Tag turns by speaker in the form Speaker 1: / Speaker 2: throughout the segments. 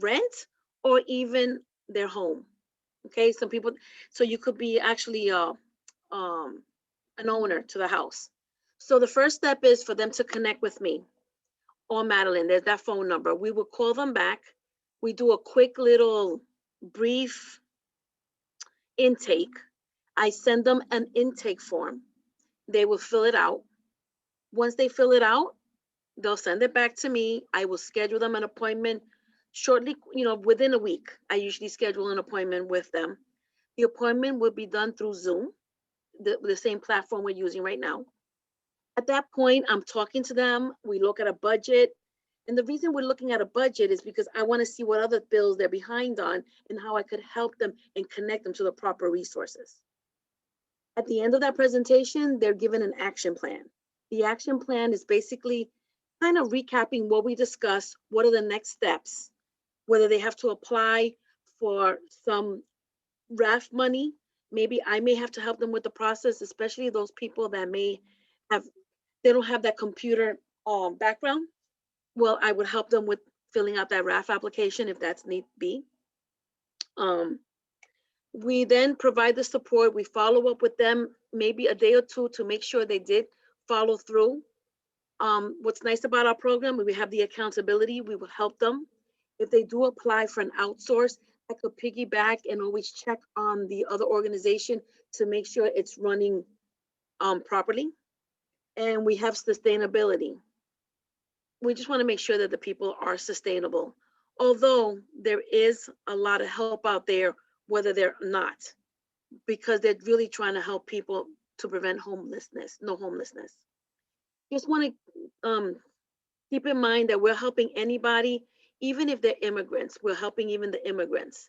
Speaker 1: rent or even their home. Okay, some people, so you could be actually an owner to the house. So the first step is for them to connect with me or Madeline. There's that phone number. We will call them back. We do a quick little brief intake. I send them an intake form. They will fill it out. Once they fill it out, they'll send it back to me. I will schedule them an appointment shortly, within a week. I usually schedule an appointment with them. The appointment will be done through Zoom, the same platform we're using right now. At that point, I'm talking to them. We look at a budget. And the reason we're looking at a budget is because I want to see what other bills they're behind on and how I could help them and connect them to the proper resources. At the end of that presentation, they're given an action plan. The action plan is basically kind of recapping what we discussed, what are the next steps, whether they have to apply for some RAF money. Maybe I may have to help them with the process, especially those people that may have, they don't have that computer background. Well, I would help them with filling out that RAF application if that's need be. Um, we then provide the support. We follow up with them maybe a day or two to make sure they did follow through. What's nice about our program, we have the accountability. We will help them. If they do apply for an outsource, I could piggyback and always check on the other organization to make sure it's running properly. And we have sustainability. We just want to make sure that the people are sustainable. Although there is a lot of help out there, whether they're not, because they're really trying to help people to prevent homelessness, no homelessness. Just want to keep in mind that we're helping anybody, even if they're immigrants. We're helping even the immigrants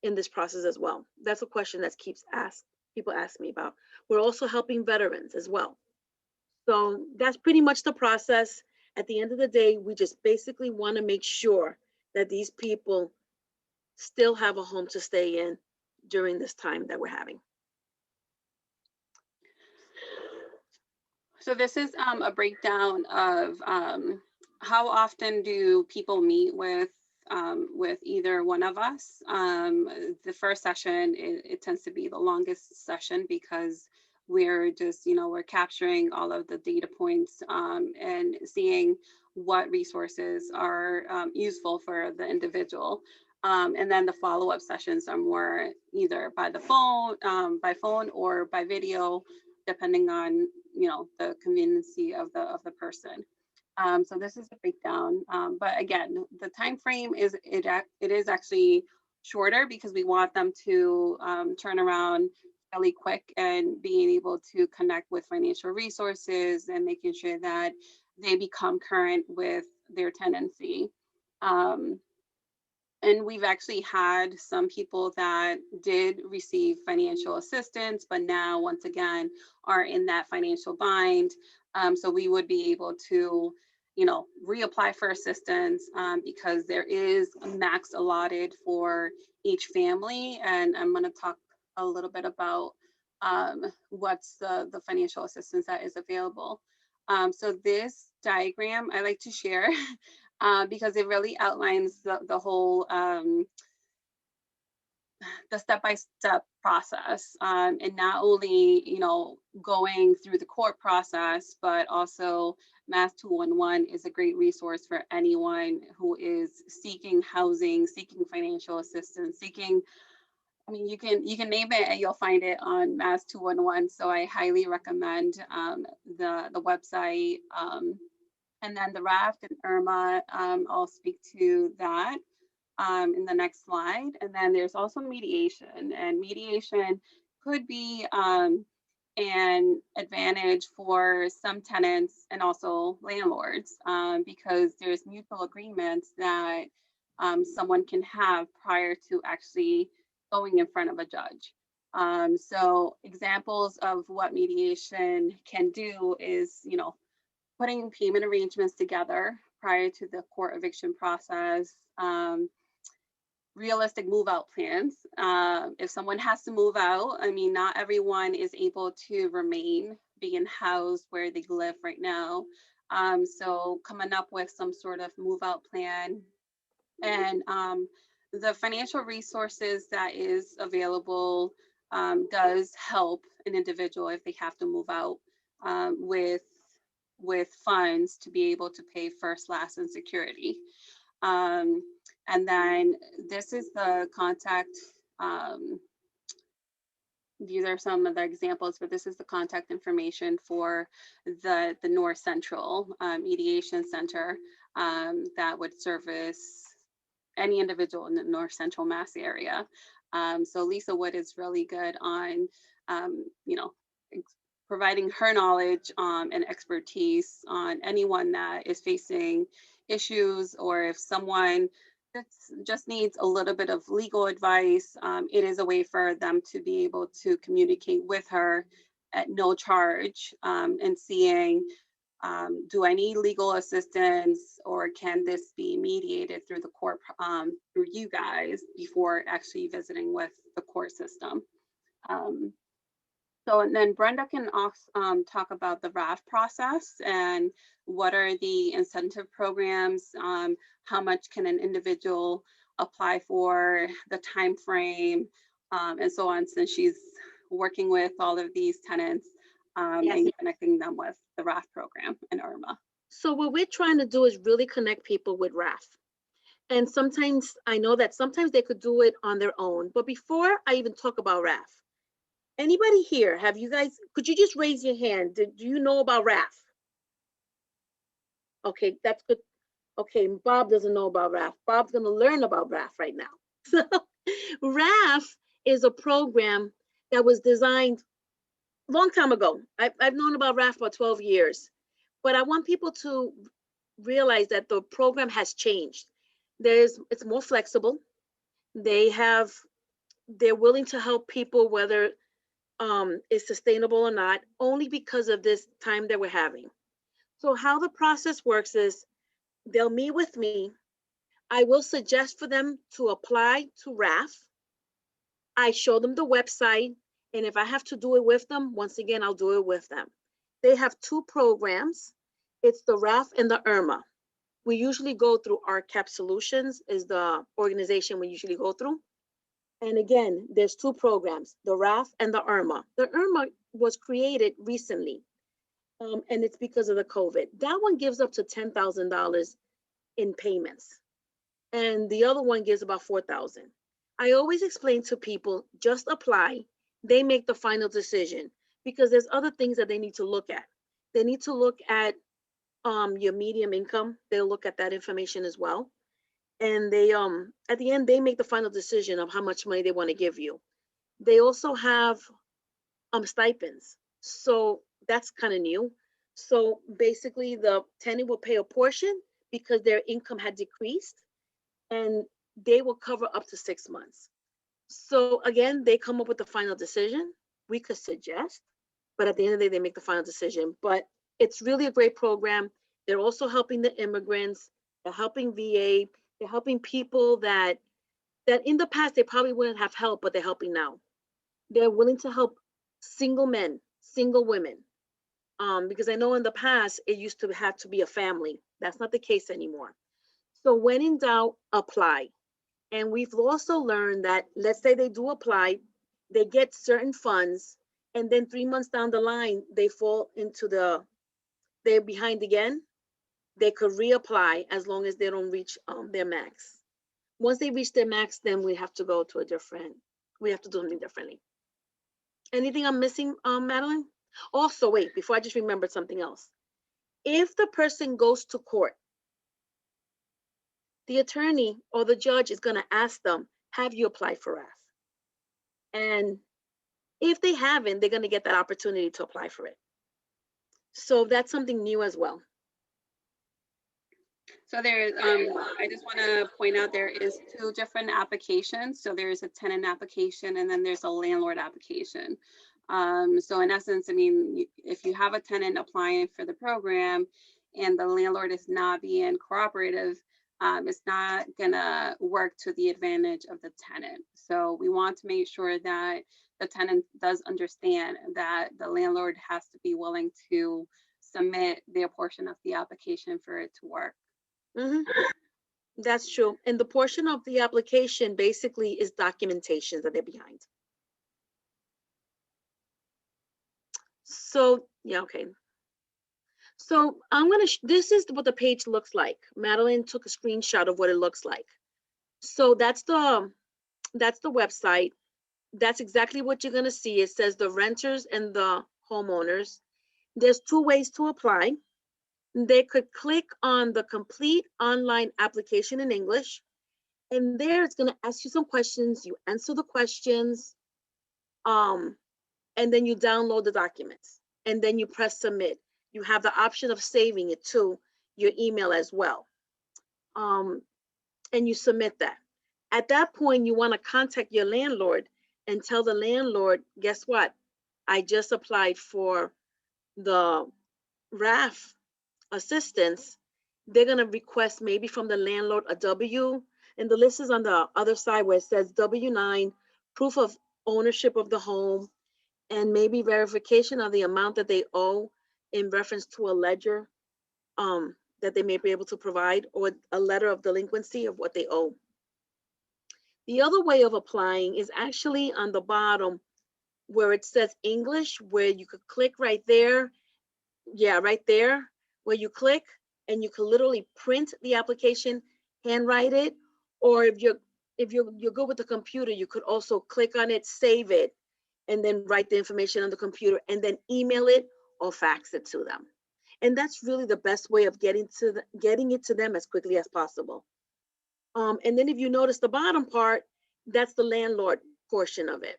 Speaker 1: in this process as well. That's a question that keeps asked. People ask me about. We're also helping veterans as well. So that's pretty much the process. At the end of the day, we just basically want to make sure that these people still have a home to stay in during this time that we're having.
Speaker 2: So this is a breakdown of how often do people meet with either one of us. The first session, it tends to be the longest session because we're just, we're capturing all of the data points and seeing what resources are useful for the individual. And then the follow-up sessions are more either by phone or by video, depending on the conveniency of the person. So this is the breakdown. But again, the time frame is it is actually shorter because we want them to turn around really quick and being able to connect with financial resources and making sure that they become current with their tenancy. And we've actually had some people that did receive financial assistance, but now once again are in that financial bind. So we would be able to, reapply for assistance because there is a max allotted for each family. And I'm going to talk a little bit about what's the financial assistance that is available. So this diagram I like to share because it really outlines the whole the step-by-step process, and not only going through the court process, but also Mass 211 is a great resource for anyone who is seeking housing, seeking financial assistance, seeking. I mean, you can name it and you'll find it on Mass 211. So I highly recommend the website. And then the raft and Irma, I'll speak to that in the next slide. And then there's also mediation, and mediation could be an advantage for some tenants and also landlords because there's mutual agreements that someone can have prior to actually going in front of a judge. So examples of what mediation can do is, putting payment arrangements together prior to the court eviction process, realistic move out plans. If someone has to move out, I mean, not everyone is able to remain being housed where they live right now. So coming up with some sort of move out plan And the financial resources that is available does help an individual if they have to move out with funds to be able to pay first, last, and security. Um, and then this is the contact. Um, these are some of the examples, but this is the contact information for the North Central Mediation Center that would service any individual in the North Central Mass area. So Lisa Wood is really good on, you know, providing her knowledge and expertise on anyone that is facing issues, or if someone just needs a little bit of legal advice, it is a way for them to be able to communicate with her at no charge, and seeing, do I need legal assistance, or can this be mediated through the court, through you guys, before actually visiting with the court system. So, and then Brenda can also talk about the RAF process and what are the incentive programs, how much can an individual apply for, the time frame, and so on, since she's working with all of these tenants
Speaker 1: Yes.
Speaker 2: and connecting them with the RAF program and IRMA.
Speaker 1: So what we're trying to do is really connect people with RAF. And sometimes I know that sometimes they could do it on their own. But before I even talk about RAF, anybody here, have you guys, could you just raise your hand? Do you know about RAF? Okay, that's good. Okay, Bob doesn't know about RAF. Bob's going to learn about RAF right now. So RAF is a program that was designed a long time ago. I've known about RAF for 12 years, but I want people to realize that the program has changed. It's more flexible. They're willing to help people whether it's sustainable or not, only because of this time that we're having. So how the process works is they'll meet with me. I will suggest for them to apply to RAF. I show them the website, and if I have to do it with them, once again, I'll do it with them. They have two programs. It's the RAF and the IRMA. We usually go through RCAP Solutions is the organization we usually go through. And again, there's two programs, the RAF and the IRMA. The IRMA was created recently, and it's because of the COVID. That one gives up to $10,000 in payments, and the other one gives about $4,000. I always explain to people, just apply. They make the final decision because there's other things that they need to look at. They need to look at your medium income. They'll look at that information as well. And they at the end they make the final decision of how much money they want to give you. They also have stipends. So that's kind of new. So basically the tenant will pay a portion because their income had decreased, and they will cover up to 6 months. So again, they come up with the final decision. We could suggest, but at the end of the day, they make the final decision. But it's really a great program. They're also helping the immigrants. They're helping VA. They're helping people that in the past they probably wouldn't have help, but they're helping now. They're willing to help single men, single women, because I know in the past it used to have to be a family. That's not the case anymore. So when in doubt, apply. And we've also learned that, let's say they do apply, they get certain funds, and then 3 months down the line, they fall into they're behind again. They could reapply as long as they don't reach their max. Once they reach their max, then we have to go to we have to do something differently. Anything I'm missing, Madeline? Also, wait, before I just remembered something else. If the person goes to court, the attorney or the judge is going to ask them, have you applied for RAF? And if they haven't, they're going to get that opportunity to apply for it. So that's something new as well.
Speaker 2: So there's, I just want to point out there is 2 different applications. So there's a tenant application and then there's a landlord application. So in essence, I mean, if you have a tenant applying for the program and the landlord is not being cooperative, it's not gonna work to the advantage of the tenant. So we want to make sure that the tenant does understand that the landlord has to be willing to submit their portion of the application for it to work.
Speaker 1: Mm-hmm. That's true. And the portion of the application basically is documentation that they're behind. So, yeah, okay. So I'm gonna, this is what the page looks like. Madeline took a screenshot of what it looks like. So that's the website. That's exactly what you're gonna see. It says the renters and the homeowners. There's two ways to apply. They could click on the complete online application in English, and there it's gonna ask you some questions. You answer the questions, um, and then you download the documents, and then you press submit. You have the option of saving it to your email as well, um, and you submit that. At that point, you want to contact your landlord and tell the landlord, guess what? I just applied for the RAF assistance. They're going to request maybe from the landlord a W, and the list is on the other side where it says W-9, proof of ownership of the home, and maybe verification of the amount that they owe in reference to a ledger that they may be able to provide, or a letter of delinquency of what they owe. The other way of applying is actually on the bottom where it says English, where you could click right there. Yeah, right there where you click, and you can literally print the application, handwrite it, or if you're good with the computer, you could also click on it, save it, and then write the information on the computer and then email it or fax it to them. And that's really the best way of getting it to them as quickly as possible. And then if you notice the bottom part, that's the landlord portion of it.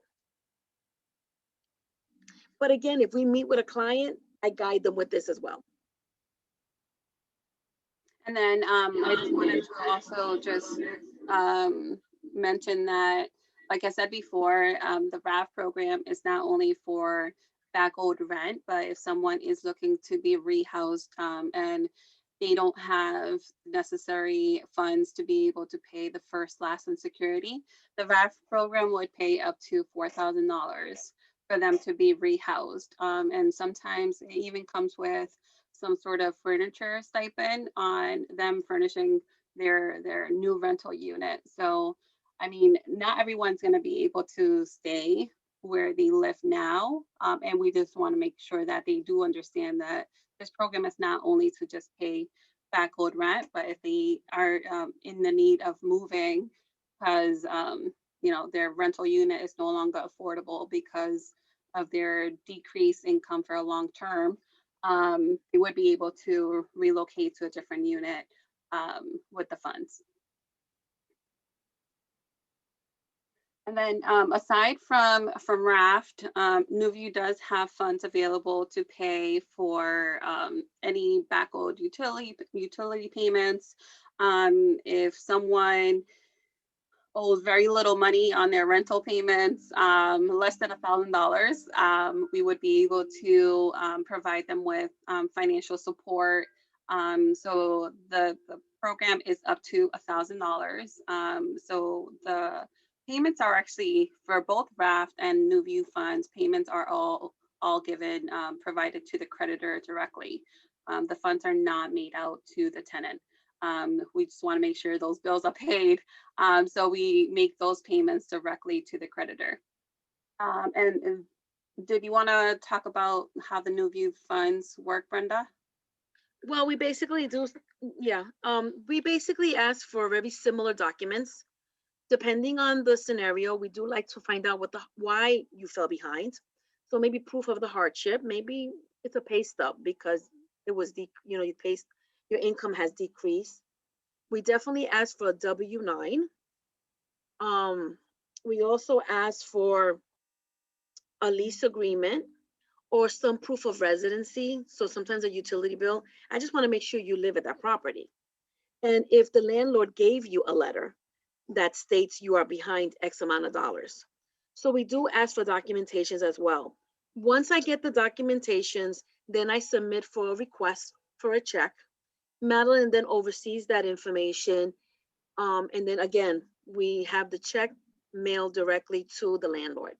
Speaker 1: But again, if we meet with a client, I guide them with this as well.
Speaker 2: And then I just wanted to also just mention that, like I said before, the RAF program is not only for back owed rent, but if someone is looking to be rehoused and they don't have necessary funds to be able to pay the first, last, and security, the RAF program would pay up to $4,000 for them to be rehoused. And sometimes it even comes with some sort of furniture stipend on them furnishing their new rental unit. So, I mean, not everyone's going to be able to stay where they live now. And we just want to make sure that they do understand that this program is not only to just pay back owed rent, but if they are in the need of moving because their rental unit is no longer affordable because of their decreased income for a long term, they would be able to relocate to a different unit with the funds. And then aside from RAFT, NewView does have funds available to pay for any back owed utility payments. If someone owes very little money on their rental payments, less than $1,000, we would be able to provide them with financial support. So the program is up to $1,000. So the payments are actually for both RAFT and NewView funds. Payments are all given, provided to the creditor directly. The funds are not made out to the tenant. We just want to make sure those bills are paid. So we make those payments directly to the creditor. And did you want to talk about how the NewView funds work, Brenda?
Speaker 1: Well, we basically do, yeah. We basically ask for very similar documents. Depending on the scenario, we do like to find out why you fell behind. So maybe proof of the hardship. Maybe it's a pay stub because it was your income has decreased. We definitely ask for a W-9. We also ask for a lease agreement or some proof of residency. So sometimes a utility bill. I just want to make sure you live at that property. And if the landlord gave you a letter that states you are behind X amount of dollars. So we do ask for documentations as well. Once I get the documentations, then I submit for a request for a check. Madeline then oversees that information. And then again, we have the check mailed directly to the landlord.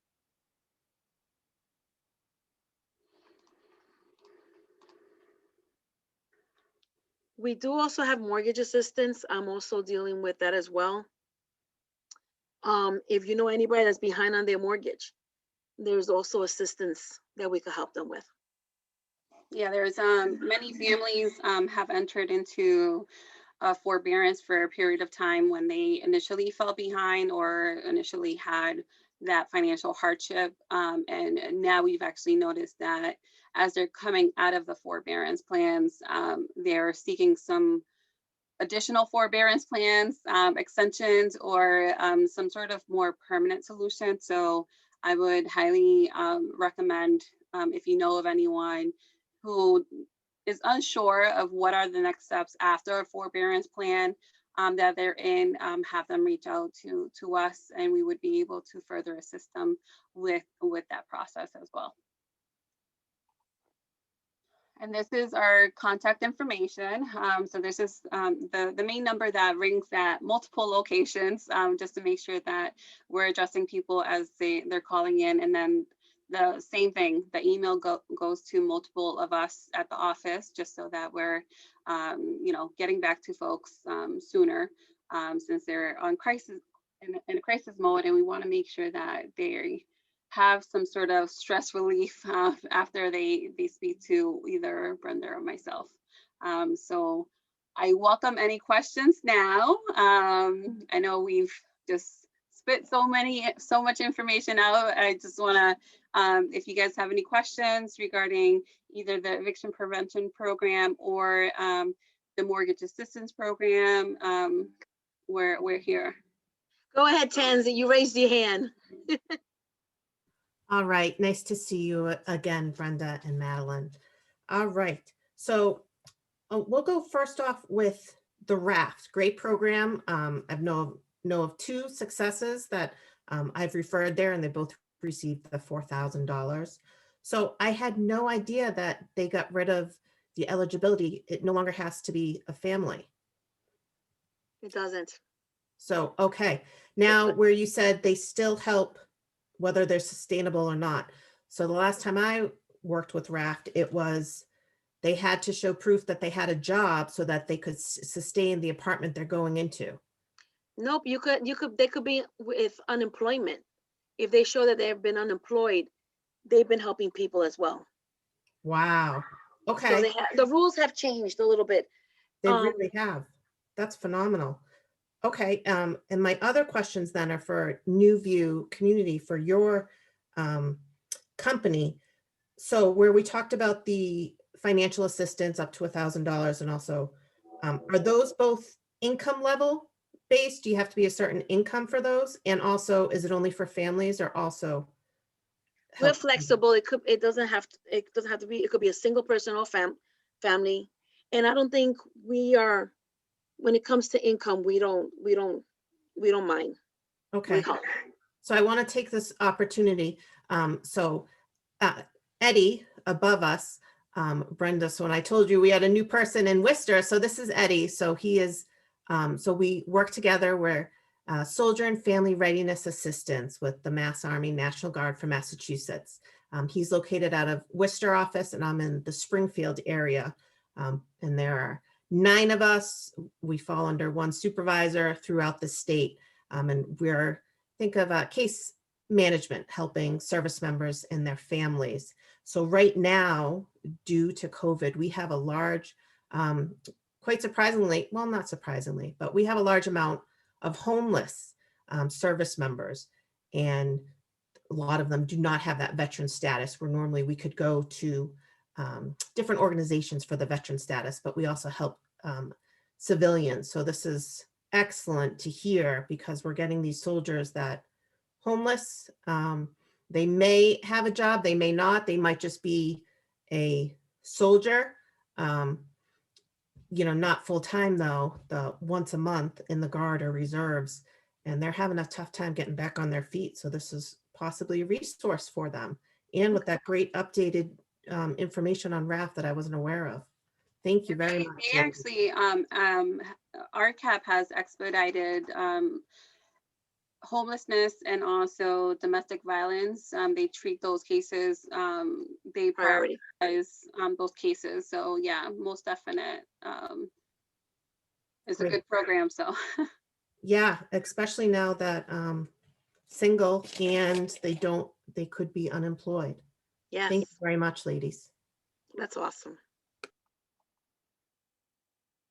Speaker 1: We do also have mortgage assistance. I'm also dealing with that as well. If you know anybody that's behind on their mortgage, there's also assistance that we could help them with.
Speaker 2: Yeah, there's many families have entered into forbearance for a period of time when they initially fell behind or initially had that financial hardship. And now we've actually noticed that as they're coming out of the forbearance plans, they're seeking some additional forbearance plans, extensions, or some sort of more permanent solution. So I would highly recommend, if you know of anyone who is unsure of what are the next steps after a forbearance plan that they're in, have them reach out to us, and we would be able to further assist them with that process as well. And this is our contact information. So this is the main number that rings at multiple locations, just to make sure that we're addressing people as they're calling in. And then the same thing, the email goes to multiple of us at the office, just so that we're getting back to folks sooner, since they're on crisis in a crisis mode, and we want to make sure that they have some sort of stress relief after they speak to either Brenda or myself. So I welcome any questions now. I know we've just spit so much information out. I just want to, if you guys have any questions regarding either the eviction prevention program or the mortgage assistance program, we're here.
Speaker 1: Go ahead, Tansy. You raised your hand.
Speaker 3: All right, nice to see you again, Brenda and Madeline. All right, so we'll go first off with the raft. Great program. I've know of two successes that I've referred there, and they both received the $4,000. So I had no idea that they got rid of the eligibility. It no longer has to be a family.
Speaker 1: It doesn't.
Speaker 3: So, okay. Now where you said they still help whether they're sustainable or not. So the last time I worked with Raft, it was they had to show proof that they had a job so that they could sustain the apartment they're going into.
Speaker 1: Nope, they could be with unemployment. If they show that they've been unemployed, they've been helping people as well.
Speaker 3: Wow. Okay.
Speaker 1: So the rules have changed a little bit.
Speaker 3: They really have. That's phenomenal. Okay, and my other questions then are for New View Community, for your company. So where we talked about the financial assistance up to $1,000, and also, are those both income level based? Do you have to be a certain income for those? And also, is it only for families or also?
Speaker 1: We're flexible. It doesn't have to be. It could be a single person or family. And I don't think we are. When it comes to income, we don't mind.
Speaker 3: Okay. So I want to take this opportunity. Eddie above us, Brenda. So when I told you we had a new person in Worcester, so this is Eddie. So he is, so we work together. We're Soldier and Family Readiness Assistance with the Mass Army National Guard for Massachusetts. He's located out of Worcester office, and I'm in the Springfield area. And there are 9 of us. We fall under one supervisor throughout the state. And think of case management, helping service members and their families. So right now, due to COVID, we have a large, quite surprisingly, well, not surprisingly, but we have a large amount of homeless service members. And a lot of them do not have that veteran status, where normally we could go to different organizations for the veteran status, but we also help civilians. So this is excellent to hear, because we're getting these soldiers that homeless, they may have a job, they may not, they might just be a soldier, not full-time though, the once a month in the Guard or reserves, and they're having a tough time getting back on their feet. So this is possibly a resource for them. And with that great updated information on RAF that I wasn't aware of. Thank you very much.
Speaker 2: They actually, RCAP has expedited homelessness and also domestic violence. They treat those cases, they prioritize those cases. So yeah, most definite It's a
Speaker 3: Great.
Speaker 2: good program, so.
Speaker 3: Yeah, especially now that single and they could be unemployed.
Speaker 1: Yes,
Speaker 3: Thank you very much, ladies.
Speaker 1: that's awesome.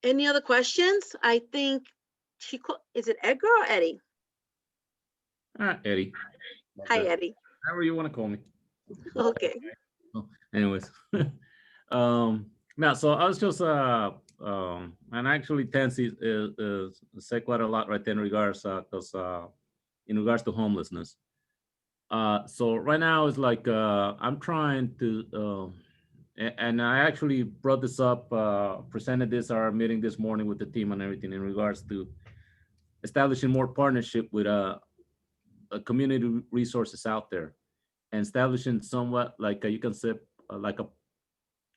Speaker 1: Any other questions? I think is it Edgar or Eddie?
Speaker 4: Eddie.
Speaker 1: Hi, Eddie.
Speaker 4: However you want to call me.
Speaker 1: Okay.
Speaker 4: Oh, anyways, now so I was just and actually Tansy say quite a lot right there in regards because in regards to homelessness. So right now it's like I'm trying to and I actually brought this up, presented this our meeting this morning with the team and everything in regards to establishing more partnership with community resources out there and establishing somewhat like you can say like a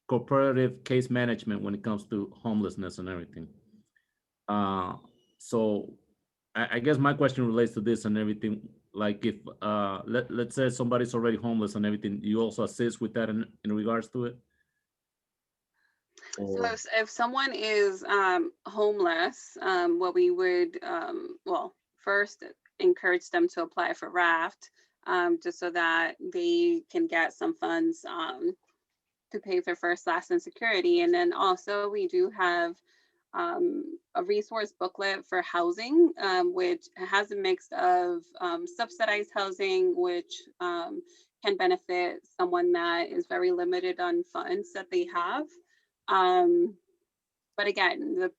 Speaker 4: cooperative case management when it comes to homelessness and everything. Uh, so I guess my question relates to this and everything. Like if let's say somebody's already homeless and everything, you also assist with that in regards to it?
Speaker 2: So
Speaker 4: Or
Speaker 2: if someone is homeless, what we would, well, first encourage them to apply for RAFT, just so that they can get some funds to pay for first, last, and security. And then also we do have a resource booklet for housing, which has a mix of subsidized housing, which can benefit someone that is very limited on funds that they have. But again,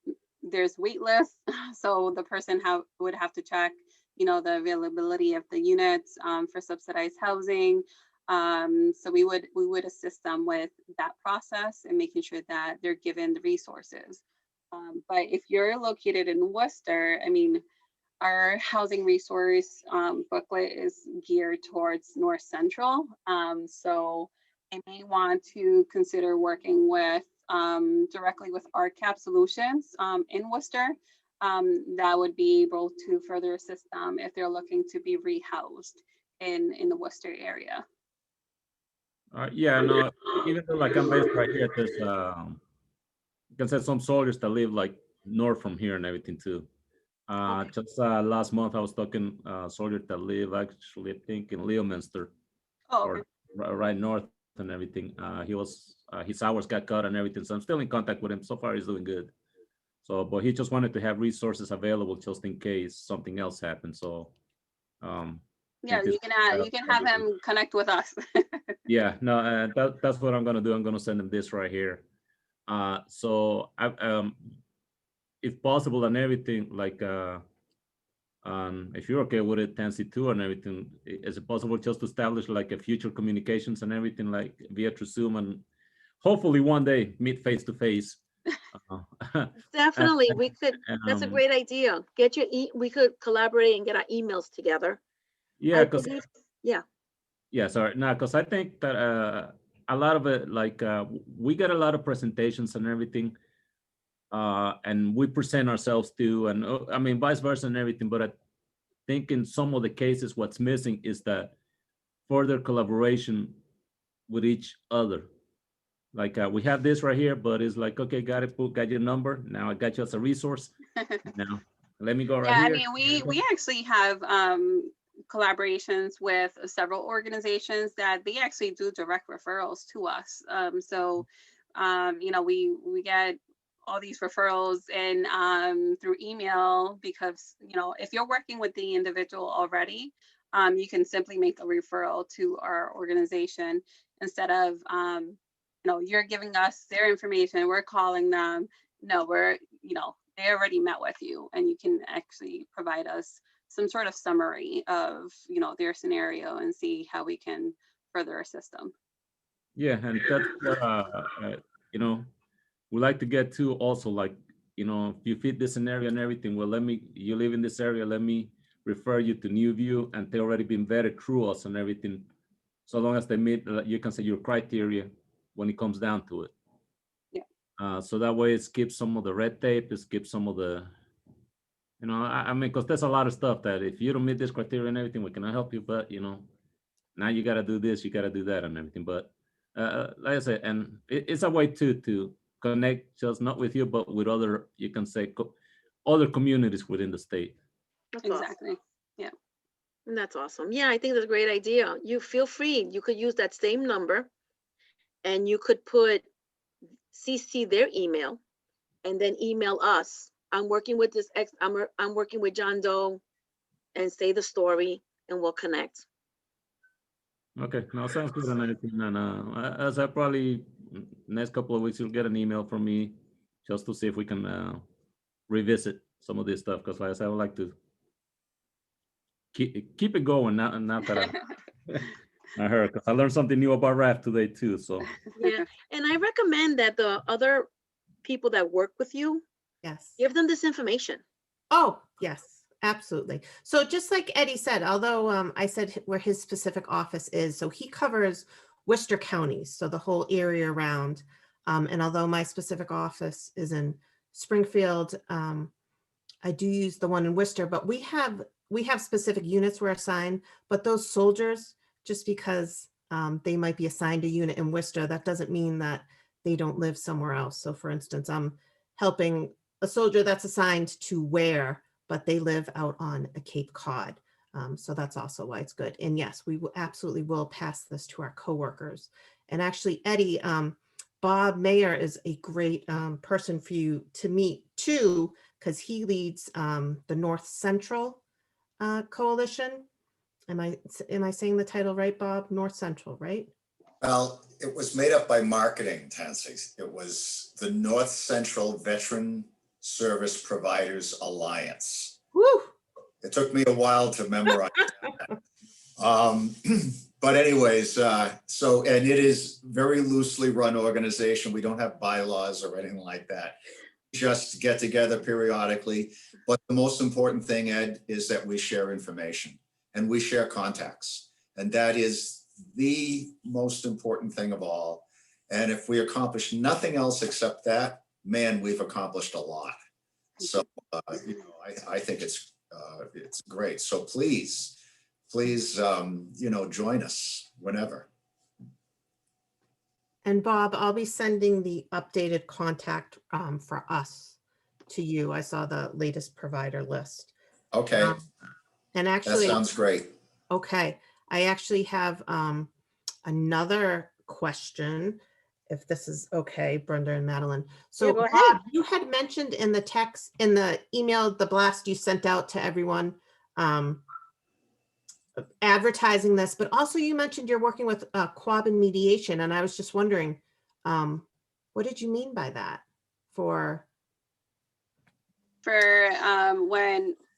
Speaker 2: there's wait lists, so the person would have to check, the availability of the units for subsidized housing. So we would assist them with that process and making sure that they're given the resources. But if you're located in Worcester, I mean, our housing resource booklet is geared towards North Central. So I may want to consider working with directly with RCAP Solutions in Worcester. That would be able to further assist them if they're looking to be rehoused in the Worcester area.
Speaker 4: yeah, no, even though like I'm based right here, there's you can say some soldiers that live like north from here and everything too.
Speaker 1: Okay.
Speaker 4: Just last month I was talking soldiers that live actually I think in Leominster
Speaker 2: Oh,
Speaker 4: or
Speaker 2: okay.
Speaker 4: right north and everything. He was his hours got cut and everything, so I'm still in contact with him. So far, he's doing good. So, but he just wanted to have resources available just in case something else happens. So,
Speaker 2: Yeah,
Speaker 4: if it's
Speaker 2: you can have him connect with us.
Speaker 4: yeah, no, that's what I'm gonna do. I'm gonna send him this right here. So I if possible and everything, like if you're okay with it, Tansy too and everything, is it possible just to establish like a future communications and everything like via through Zoom and hopefully one day meet face to face?
Speaker 1: Definitely, we could. That's a great idea. Get your we could collaborate and get our emails together.
Speaker 4: Yeah,
Speaker 1: I
Speaker 4: because
Speaker 1: believe, yeah.
Speaker 4: yeah, sorry, no, because I think that a lot of it, like we get a lot of presentations and everything, and we present ourselves too, and I mean vice versa and everything. But I think in some of the cases, what's missing is that further collaboration with each other. Like we have this right here, but it's like, okay, got it, got your number. Now I got you as a resource. Now let me go right
Speaker 2: Yeah, I
Speaker 4: here.
Speaker 2: mean, we actually have collaborations with several organizations that they actually do direct referrals to us. So we get all these referrals and through email because if you're working with the individual already, you can simply make a referral to our organization instead of you're giving us their information, we're calling them. No, they already met with you, and you can actually provide us some sort of summary of their scenario and see how we can further assist them.
Speaker 4: Yeah, and that's you know, we like to get to also like, if you fit this scenario and everything, well, you live in this area, let me refer you to New View, and they already been vetted through us and everything. So long as they meet, you can say your criteria when it comes down to it.
Speaker 2: Yeah.
Speaker 4: So that way it skips some of the red tape, it skips some of the, I mean, because there's a lot of stuff that if you don't meet this criteria and everything, we cannot help you, but now you got to do this, you got to do that and everything. But like I said, and it's a way to connect just not with you, but with other, you can say, other communities within the state.
Speaker 1: That's awesome.
Speaker 2: Exactly.
Speaker 1: And that's awesome. Yeah, I think that's a great idea. You feel free. You could use that same number and you could put CC their email and then email us. I'm working with I'm working with John Doe, and say the story and we'll connect.
Speaker 4: Okay, now sounds good and everything. And as I probably next couple of weeks, you'll get an email from me just to see if we can revisit some of this stuff. Because like I said, I would like to keep it going. Not that I heard, because I learned something new about RAF today too. So
Speaker 1: Yeah. And I recommend that the other people that work with you,
Speaker 3: Yes.
Speaker 1: give them this information.
Speaker 3: Oh, yes, absolutely. So just like Eddie said, although I said where his specific office is, so he covers Worcester County, so the whole area around. And although my specific office is in Springfield, I do use the one in Worcester, but we have specific units we're assigned, but those soldiers, just because they might be assigned a unit in Worcester, that doesn't mean that they don't live somewhere else. So for instance, I'm helping a soldier that's assigned to Ware, but they live out on a Cape Cod. So that's also why it's good. And yes, we will absolutely will pass this to our coworkers. And actually, Eddie, Bob Mayer is a great person for you to meet too, because he leads the North Central Coalition. Am I saying the title right, Bob? North Central, right?
Speaker 5: Well, it was made up by marketing, Tansy. It was the North Central Veteran Service Providers Alliance.
Speaker 3: Woo!
Speaker 5: It took me a while to memorize that. But anyways, so, and it is very loosely run organization. We don't have bylaws or anything like that. Just get together periodically. But the most important thing, Ed, is that we share information and we share contacts. And that is the most important thing of all. And if we accomplish nothing else except that, man, we've accomplished a lot. So, I think it's great. So please, join us whenever.
Speaker 3: And Bob, I'll be sending the updated contact for us to you. I saw the latest provider list.
Speaker 5: Okay,
Speaker 3: And
Speaker 5: that
Speaker 3: actually,
Speaker 5: sounds great.
Speaker 3: okay, I actually have another question, if this is okay, Brenda and Madeline. So
Speaker 1: Yeah, go ahead.
Speaker 3: Bob, you had mentioned in the text, in the email, the blast you sent out to everyone, advertising this, but also you mentioned you're working with Quabbin Mediation, and I was just wondering, what did you mean by that?
Speaker 2: For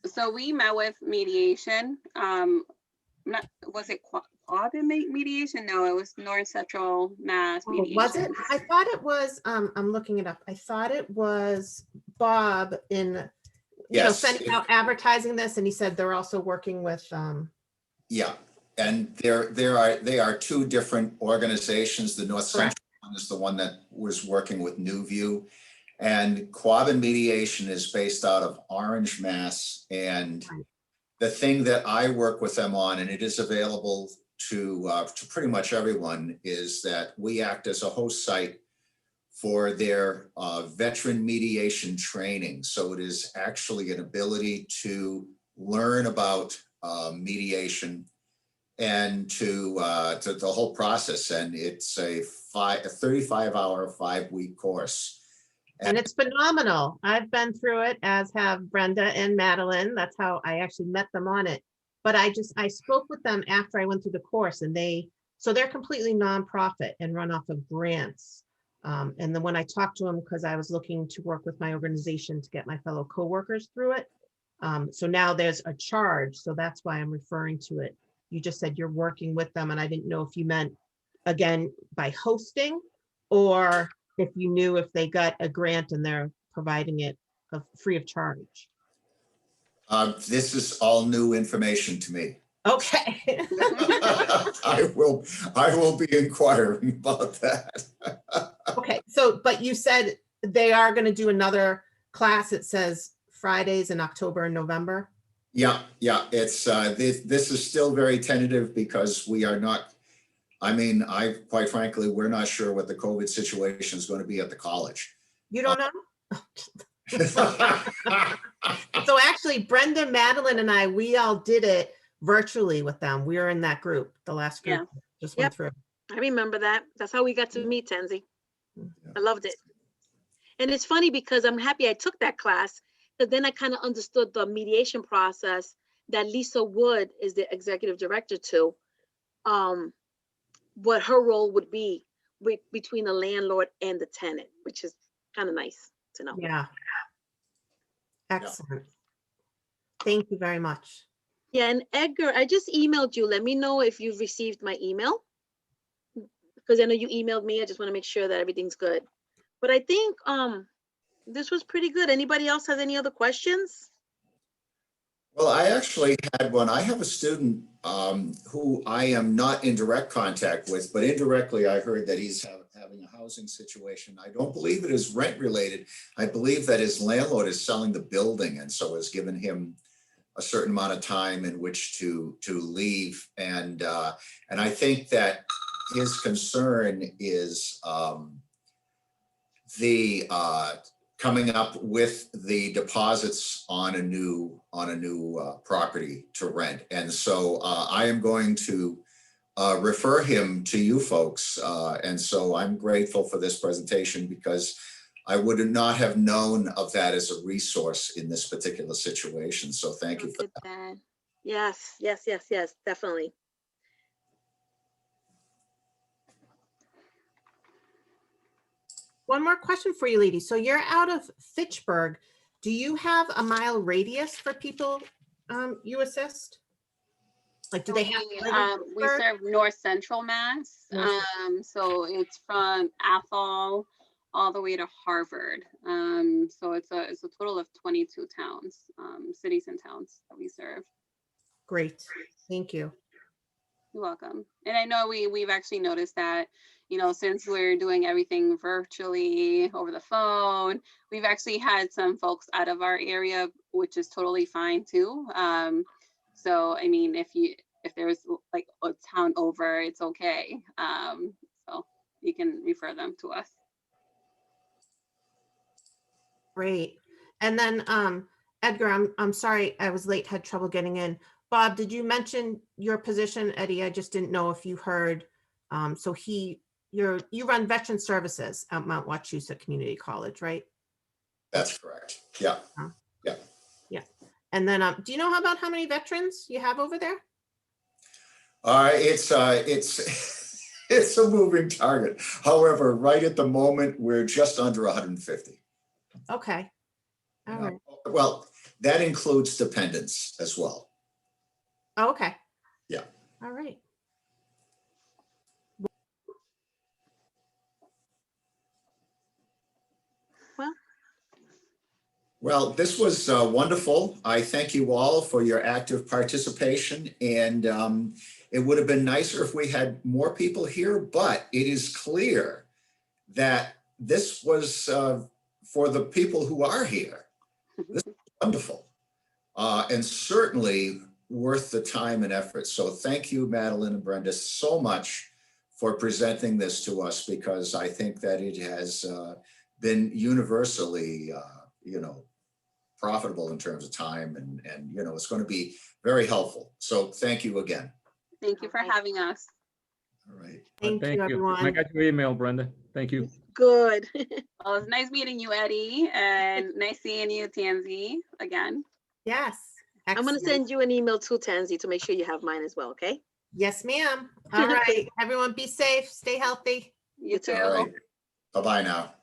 Speaker 2: so we met with mediation. Was it Quabbin Mediation? No, it was North Central Mass Mediation.
Speaker 3: Was it? I thought it was, I'm looking it up. I thought it was Bob in,
Speaker 5: Yes.
Speaker 3: sending out advertising this, and he said they're also working with,
Speaker 5: Yeah, and they are two different organizations. The North Central one is the one that was working with New View, and Quabbin Mediation is based out of Orange, Mass. And the thing that I work with them on, and it is available to pretty much everyone, is that we act as a host site for their veteran mediation training. So it is actually an ability to learn about mediation and to the whole process. And it's a 35-hour, 5-week course.
Speaker 3: and it's phenomenal. I've been through it, as have Brenda and Madeline. That's how I actually met them on it. But I spoke with them after I went through the course, and they're completely nonprofit and run off of grants. And then when I talked to them, because I was looking to work with my organization to get my fellow coworkers through it. So now there's a charge. So that's why I'm referring to it. You just said you're working with them, and I didn't know if you meant, again, by hosting, or if you knew if they got a grant and they're providing it free of charge.
Speaker 5: This is all new information to me.
Speaker 3: Okay.
Speaker 5: I will be inquiring about that.
Speaker 3: Okay, so, but you said they are going to do another class. It says Fridays in October and November.
Speaker 5: Yeah. It's this is still very tentative because we are not. Quite frankly, we're not sure what the COVID situation is going to be at the college.
Speaker 3: You don't know? So actually Brenda, Madeline and I, we all did it virtually with them. We were in that group, the last group just went
Speaker 1: Yep.
Speaker 3: through.
Speaker 1: I remember that. That's how we got to meet, Tenzi. I loved it. And it's funny because I'm happy I took that class, because then I kind of understood the mediation process that Lisa Wood is the executive director to, what her role would be between the landlord and the tenant, which is kind of nice to know.
Speaker 3: Yeah. Excellent. Thank you very much.
Speaker 1: Yeah, and Edgar, I just emailed you. Let me know if you've received my email, because I know you emailed me. I just want to make sure that everything's good. But I think this was pretty good. Anybody else has any other questions?
Speaker 5: Well, I actually had one. I have a student who I am not in direct contact with, but indirectly I heard that he's having a housing situation. I don't believe it is rent related. I believe that his landlord is selling the building and so has given him a certain amount of time in which to leave. And I think that his concern is coming up with the deposits on a new property to rent. And so I am going to refer him to you folks. And so I'm grateful for this presentation because I would not have known of that as a resource in this particular situation. So thank you for that.
Speaker 1: Yes, definitely.
Speaker 3: One more question for you, ladies. So you're out of Fitchburg. Do you have a mile radius for people you assist? Like, do they have to live in
Speaker 2: We
Speaker 3: Fitchburg?
Speaker 2: serve North Central Mass. So it's from Athol all the way to Harvard. So it's a total of 22 towns, cities and towns that we serve.
Speaker 3: Great. Thank you.
Speaker 2: You're welcome. And I know we've actually noticed that, you know, since we're doing everything virtually over the phone, we've actually had some folks out of our area, which is totally fine too. So, I mean, if there's like a town over, it's okay. So you can refer them to us.
Speaker 3: Great. And then Edgar, I'm sorry, I was late, had trouble getting in. Bob, did you mention your position? Eddie, I just didn't know if you heard. So you run veteran services at Mount Wachusett Community College, right?
Speaker 5: That's correct. Yeah. Yeah.
Speaker 3: Yeah. And then do you know about how many veterans you have over there?
Speaker 5: It's it's a moving target. However, right at the moment, we're just under 150.
Speaker 3: Okay. All right.
Speaker 5: Well, that includes dependents as well.
Speaker 3: Oh, okay.
Speaker 5: Yeah.
Speaker 3: All right.
Speaker 5: Well, this was wonderful. I thank you all for your active participation. And it would have been nicer if we had more people here, but it is clear that this was for the people who are here. This is wonderful and certainly worth the time and effort. So thank you, Madeline and Brenda, so much for presenting this to us, because I think that it has been universally, profitable in terms of time and it's going to be very helpful. So thank you again.
Speaker 2: Thank you for having us.
Speaker 5: All right.
Speaker 3: Thank you, everyone.
Speaker 4: I got your email, Brenda. Thank you.
Speaker 1: Good.
Speaker 2: Well, it's nice meeting you, Eddie, and nice seeing you, Tansy, again.
Speaker 3: Yes.
Speaker 1: I'm going to
Speaker 3: Excellent.
Speaker 1: send you an email too, Tansy, to make sure you have mine as well, okay?
Speaker 3: Yes, ma'am. All right. Everyone be safe. Stay healthy.
Speaker 2: You too.
Speaker 5: All right. Bye-bye now.